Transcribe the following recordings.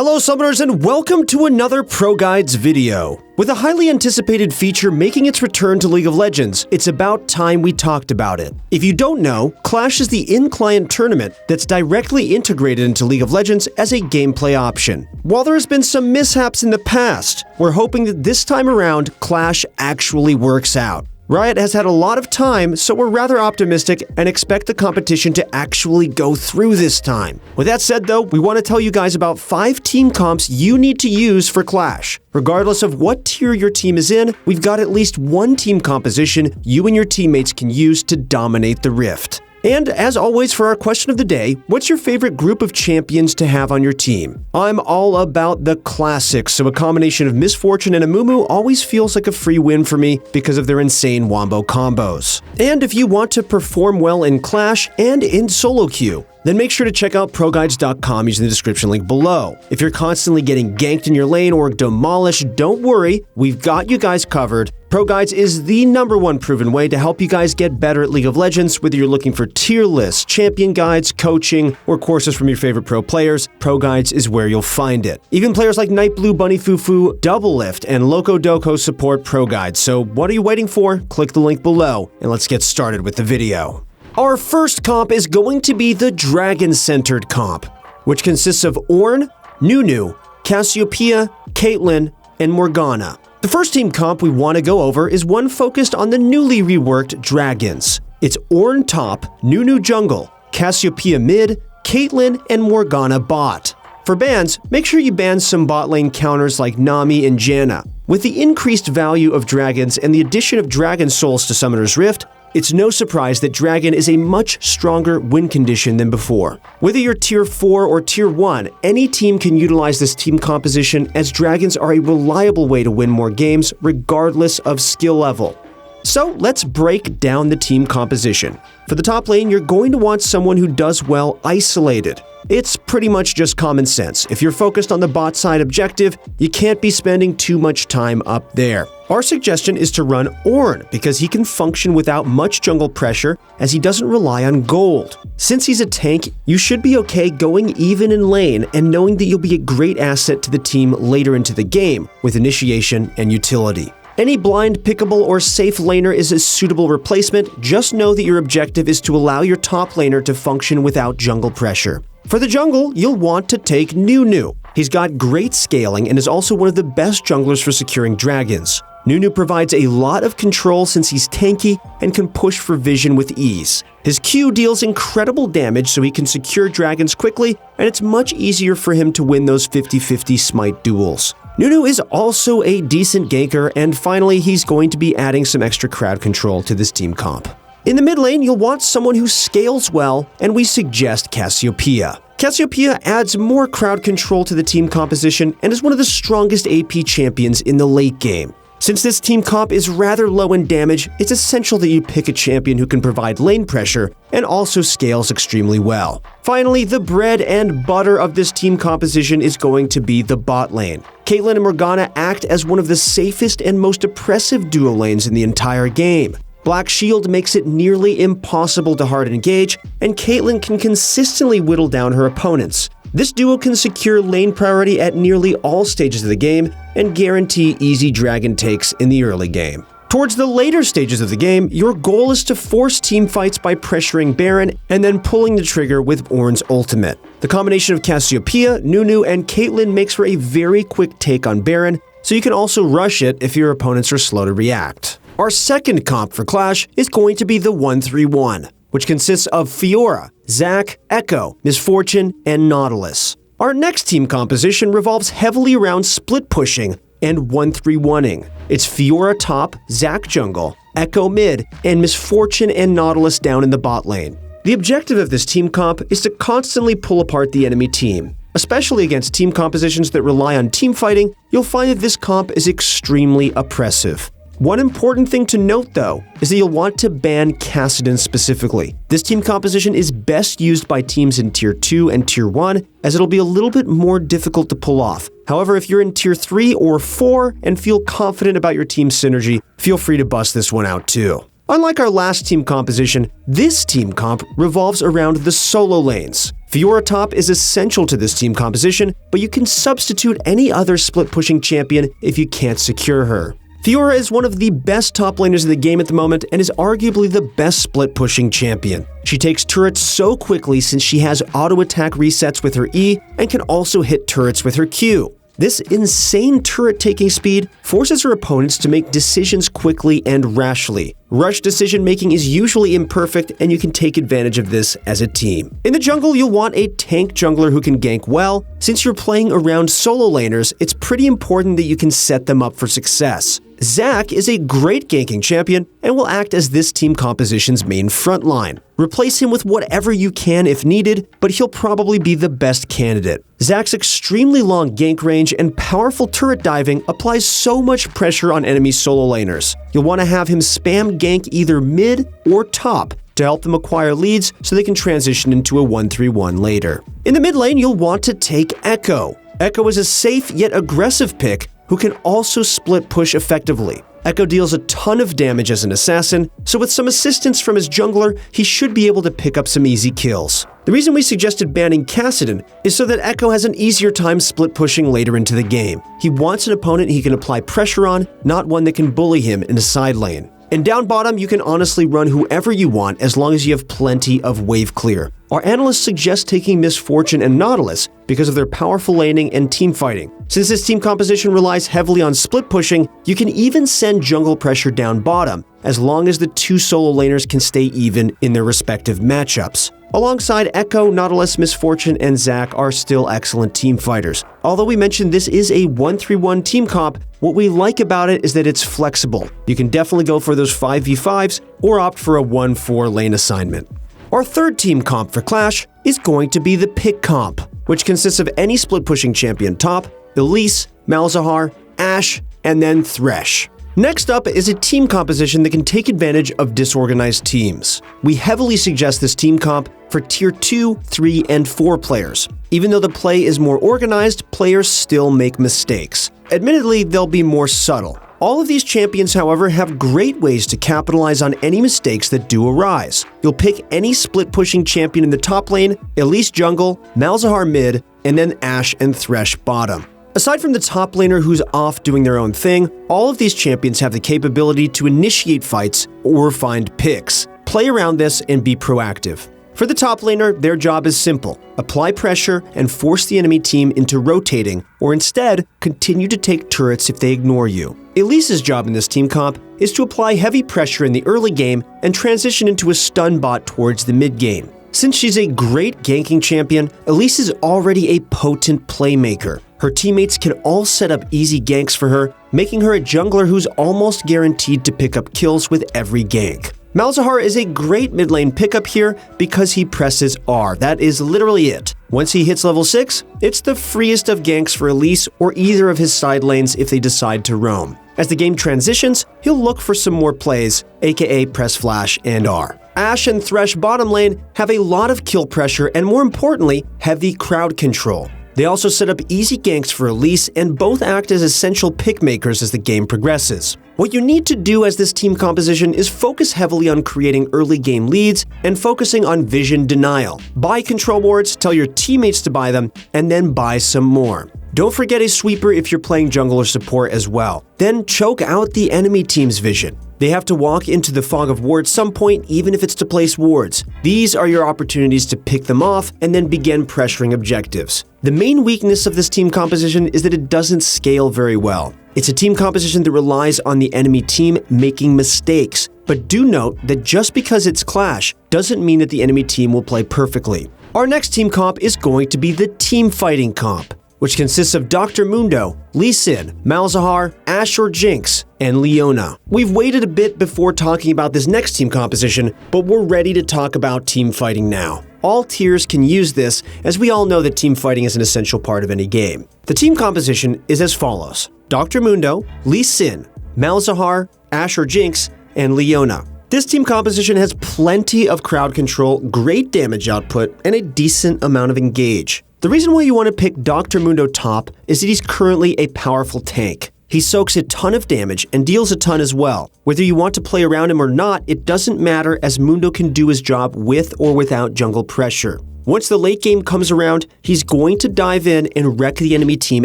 Hello summoners and welcome to another ProGuides video. With a highly anticipated feature making its return to League of Legends, it's about time we talked about it. If you don't know, Clash is the in-client tournament that's directly integrated into League of Legends as a gameplay option. While there has been some mishaps in the past, we're hoping that this time around, Clash actually works out. Riot has had a lot of time, so we're rather optimistic and expect the competition to actually go through this time. With that said though, we want to tell you guys about 5 team comps you need to use for Clash. Regardless of what tier your team is in, we've got at least one team composition you and your teammates can use to dominate the Rift. And as always for our question of the day, what's your favorite group of champions to have on your team? I'm all about the classics, so a combination of Misfortune and Amumu always feels like a free win for me because of their insane wombo combos. And if you want to perform well in Clash and in solo queue, then make sure to check out ProGuides.com using the description link below. If you're constantly getting ganked in your lane or demolished, don't worry, we've got you guys covered. ProGuides is the #1 proven way to help you guys get better at League of Legends, whether you're looking for tier lists, champion guides, coaching, or courses from your favorite pro players. ProGuides is where you'll find it. Even players like Nightblue, Bunny Fufu, Double Lift, and Loco Doco support ProGuides, so what are you waiting for? Click the link below, and let's get started with the video. Our first comp is going to be the Dragon-centered comp, which consists of Ornn, Nunu, Cassiopeia, Caitlyn, and Morgana. The first team comp we want to go over is one focused on the newly reworked Dragons. It's Ornn top, Nunu jungle, Cassiopeia mid, Caitlyn, and Morgana bot. For bans, make sure you ban some bot lane counters like Nami and Janna. With the increased value of Dragons and the addition of Dragon Souls to Summoner's Rift, it's no surprise that Dragon is a much stronger win condition than before. Whether you're tier 4 or tier 1, any team can utilize this team composition as Dragons are a reliable way to win more games regardless of skill level. So let's break down the team composition. For the top lane, you're going to want someone who does well isolated. It's pretty much just common sense. If you're focused on the bot side objective, you can't be spending too much time up there. Our suggestion is to run Ornn because he can function without much jungle pressure as he doesn't rely on gold. Since he's a tank, you should be okay going even in lane and knowing that you'll be a great asset to the team later into the game with initiation and utility. Any blind, pickable, or safe laner is a suitable replacement. Just know that your objective is to allow your top laner to function without jungle pressure. For the jungle, you'll want to take Nunu. He's got great scaling and is also one of the best junglers for securing dragons. Nunu provides a lot of control since he's tanky and can push for vision with ease. His Q deals incredible damage so he can secure dragons quickly, and it's much easier for him to win those 50-50 smite duels. Nunu is also a decent ganker, and finally, he's going to be adding some extra crowd control to this team comp. In the mid lane, you'll want someone who scales well, and we suggest Cassiopeia. Cassiopeia adds more crowd control to the team composition and is one of the strongest AP champions in the late game. Since this team comp is rather low in damage, it's essential that you pick a champion who can provide lane pressure and also scales extremely well. Finally, the bread and butter of this team composition is going to be the bot lane. Caitlyn and Morgana act as one of the safest and most oppressive duo lanes in the entire game. Black Shield makes it nearly impossible to hard engage, and Caitlyn can consistently whittle down her opponents. This duo can secure lane priority at nearly all stages of the game and guarantee easy dragon takes in the early game. Towards the later stages of the game, your goal is to force team fights by pressuring Baron and then pulling the trigger with Ornn's ultimate. The combination of Cassiopeia, Nunu, and Caitlyn makes for a very quick take on Baron, so you can also rush it if your opponents are slow to react. Our second comp for Clash is going to be the 1-3-1, which consists of Fiora, Zac, Echo, Misfortune, and Nautilus. Our next team composition revolves heavily around split pushing and 1-3-1ing. It's Fiora top, Zac jungle, Echo mid, and Misfortune and Nautilus down in the bot lane. The objective of this team comp is to constantly pull apart the enemy team. Especially against team compositions that rely on team fighting, you'll find that this comp is extremely oppressive. One important thing to note, though, is that you'll want to ban Kassadin specifically. This team composition is best used by teams in Tier 2 and Tier 1, as it'll be a little bit more difficult to pull off. However, if you're in Tier 3 or 4 and feel confident about your team's synergy, feel free to bust this one out too. Unlike our last team composition, this team comp revolves around the solo lanes. Fiora top is essential to this team composition, but you can substitute any other split-pushing champion if you can't secure her. Fiora is one of the best top laners in the game at the moment and is arguably the best split-pushing champion. She takes turrets so quickly since she has auto-attack resets with her E and can also hit turrets with her Q. This insane turret-taking speed forces her opponents to make decisions quickly and rashly. Rush decision-making is usually imperfect, and you can take advantage of this as a team. In the jungle, you'll want a tank jungler who can gank well. Since you're playing around solo laners, it's pretty important that you can set them up for success. Zac is a great ganking champion and will act as this team composition's main frontline. Replace him with whatever you can if needed, but he'll probably be the best candidate. Zac's extremely long gank range and powerful turret diving applies so much pressure on enemy solo laners. You'll want to have him spam gank either mid or top to help them acquire leads so they can transition into a 1-3-1 later. In the mid lane, you'll want to take Echo. Echo is a safe yet aggressive pick who can also split push effectively. Echo deals a ton of damage as an assassin, so with some assistance from his jungler, he should be able to pick up some easy kills. The reason we suggested banning Kassadin is so that Echo has an easier time split pushing later into the game. He wants an opponent he can apply pressure on, not one that can bully him in a side lane. And down bottom, you can honestly run whoever you want as long as you have plenty of wave clear. Our analysts suggest taking Miss Fortune and Nautilus because of their powerful laning and team fighting. Since this team composition relies heavily on split pushing, you can even send jungle pressure down bottom as long as the two solo laners can stay even in their respective matchups. Alongside Echo, Nautilus, Miss Fortune, and Zac are still excellent team fighters. Although we mentioned this is a 1-3-1 team comp, what we like about it is that it's flexible. You can definitely go for those 5v5s or opt for a 1-4 lane assignment. Our third team comp for Clash is going to be the pick comp, which consists of any split-pushing champion top, Elise, Malzahar, Ashe, and then Thresh. Next up is a team composition that can take advantage of disorganized teams. We heavily suggest this team comp for tier 2, 3, and 4 players. Even though the play is more organized, players still make mistakes. Admittedly, they'll be more subtle. All of these champions, however, have great ways to capitalize on any mistakes that do arise. You'll pick any split-pushing champion in the top lane, Elise jungle, Malzahar mid, and then Ashe and Thresh bottom. Aside from the top laner who's off doing their own thing, all of these champions have the capability to initiate fights or find picks. Play around this and be proactive. For the top laner, their job is simple: apply pressure and force the enemy team into rotating, or instead, continue to take turrets if they ignore you. Elise's job in this team comp is to apply heavy pressure in the early game and transition into a stun bot towards the mid game. Since she's a great ganking champion, Elise is already a potent playmaker. Her teammates can all set up easy ganks for her, making her a jungler who's almost guaranteed to pick up kills with every gank. Malzahar is a great mid lane pickup here because he presses R. That is literally it. Once he hits level 6, it's the freest of ganks for Elise or either of his side lanes if they decide to roam. As the game transitions, he'll look for some more plays, aka press flash and R. Ashe and Thresh bottom lane have a lot of kill pressure and, more importantly, heavy crowd control. They also set up easy ganks for Elise and both act as essential pick makers as the game progresses. What you need to do as this team composition is focus heavily on creating early game leads and focusing on vision denial. Buy control wards, tell your teammates to buy them, and then buy some more. Don't forget a sweeper if you're playing jungle or support as well. Then choke out the enemy team's vision. They have to walk into the fog of war at some point, even if it's to place wards. These are your opportunities to pick them off and then begin pressuring objectives. The main weakness of this team composition is that it doesn't scale very well. It's a team composition that relies on the enemy team making mistakes. But do note that just because it's Clash doesn't mean that the enemy team will play perfectly. Our next team comp is going to be the team fighting comp, which consists of Dr. Mundo, Lee Sin, Malzahar, Ashe or Jinx, and Leona. We've waited a bit before talking about this next team composition, but we're ready to talk about team fighting now. All tiers can use this, as we all know that team fighting is an essential part of any game. The team composition is as follows: Dr. Mundo, Lee Sin, Malzahar, Ashe or Jinx, and Leona. This team composition has plenty of crowd control, great damage output, and a decent amount of engage. The reason why you want to pick Dr. Mundo top is that he's currently a powerful tank. He soaks a ton of damage and deals a ton as well. Whether you want to play around him or not, it doesn't matter as Mundo can do his job with or without jungle pressure. Once the late game comes around, he's going to dive in and wreck the enemy team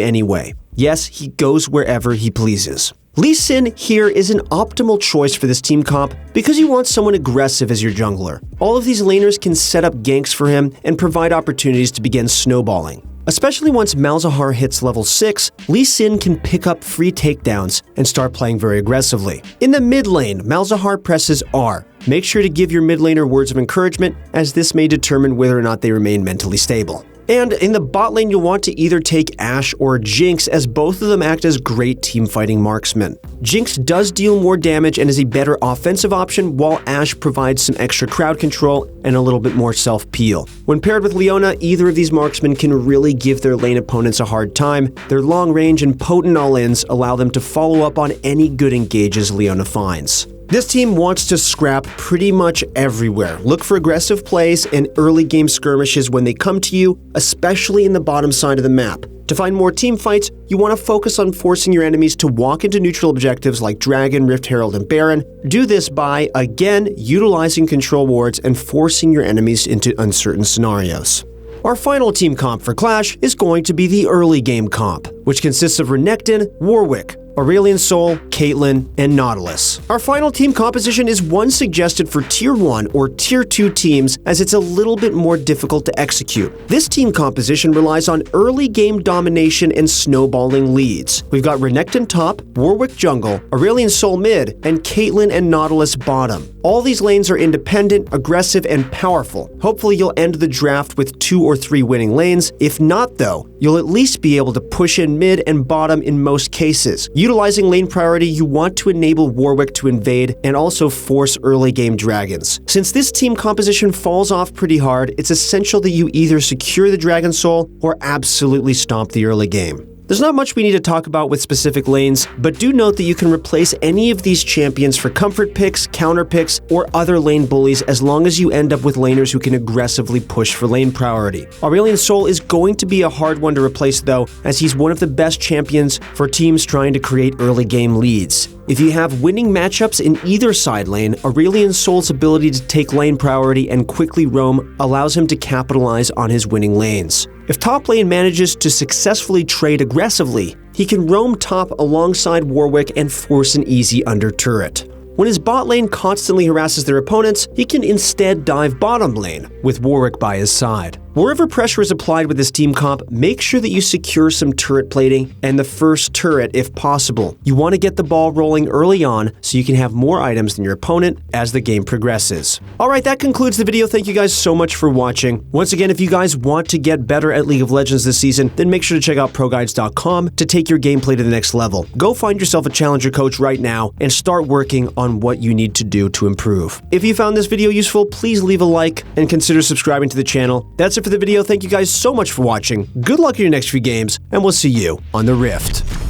anyway. Yes, he goes wherever he pleases. Lee Sin here is an optimal choice for this team comp because you want someone aggressive as your jungler. All of these laners can set up ganks for him and provide opportunities to begin snowballing. Especially once Malzahar hits level 6, Lee Sin can pick up free takedowns and start playing very aggressively. In the mid lane, Malzahar presses R. Make sure to give your mid laner words of encouragement, as this may determine whether or not they remain mentally stable. And in the bot lane, you'll want to either take Ashe or Jinx, as both of them act as great team-fighting marksmen. Jinx does deal more damage and is a better offensive option, while Ashe provides some extra crowd control and a little bit more self-peel. When paired with Leona, either of these marksmen can really give their lane opponents a hard time. Their long range and potent all-ins allow them to follow up on any good engages Leona finds. This team wants to scrap pretty much everywhere. Look for aggressive plays and early game skirmishes when they come to you, especially in the bottom side of the map. To find more team fights, you want to focus on forcing your enemies to walk into neutral objectives like Dragon, Rift Herald, and Baron. Do this by, again, utilizing control wards and forcing your enemies into uncertain scenarios. Our final team comp for Clash is going to be the early game comp, which consists of Renekton, Warwick, Aurelion Sol, Caitlyn, and Nautilus. Our final team composition is one suggested for Tier 1 or Tier 2 teams, as it's a little bit more difficult to execute. This team composition relies on early game domination and snowballing leads. We've got Renekton top, Warwick jungle, Aurelion Sol mid, and Caitlyn and Nautilus bottom. All these lanes are independent, aggressive, and powerful. Hopefully you'll end the draft with 2 or 3 winning lanes. If not though, you'll at least be able to push in mid and bottom in most cases. Utilizing lane priority, you want to enable Warwick to invade and also force early game dragons. Since this team composition falls off pretty hard, it's essential that you either secure the Dragon Soul or absolutely stomp the early game. There's not much we need to talk about with specific lanes, but do note that you can replace any of these champions for comfort picks, counter picks, or other lane bullies as long as you end up with laners who can aggressively push for lane priority. Aurelion Sol is going to be a hard one to replace though, as he's one of the best champions for teams trying to create early game leads. If you have winning matchups in either side lane, Aurelion Sol's ability to take lane priority and quickly roam allows him to capitalize on his winning lanes. If top lane manages to successfully trade aggressively, he can roam top alongside Warwick and force an easy under turret. When his bot lane constantly harasses their opponents, he can instead dive bottom lane, with Warwick by his side. Wherever pressure is applied with this team comp, make sure that you secure some turret plating and the first turret if possible. You want to get the ball rolling early on so you can have more items than your opponent as the game progresses. Alright, that concludes the video. Thank you guys so much for watching. Once again, if you guys want to get better at League of Legends this season, then make sure to check out ProGuides.com to take your gameplay to the next level. Go find yourself a challenger coach right now and start working on what you need to do to improve. If you found this video useful, please leave a like and consider subscribing to the channel. That's it for the video. Thank you guys so much for watching. Good luck in your next few games, and we'll see you on the Rift.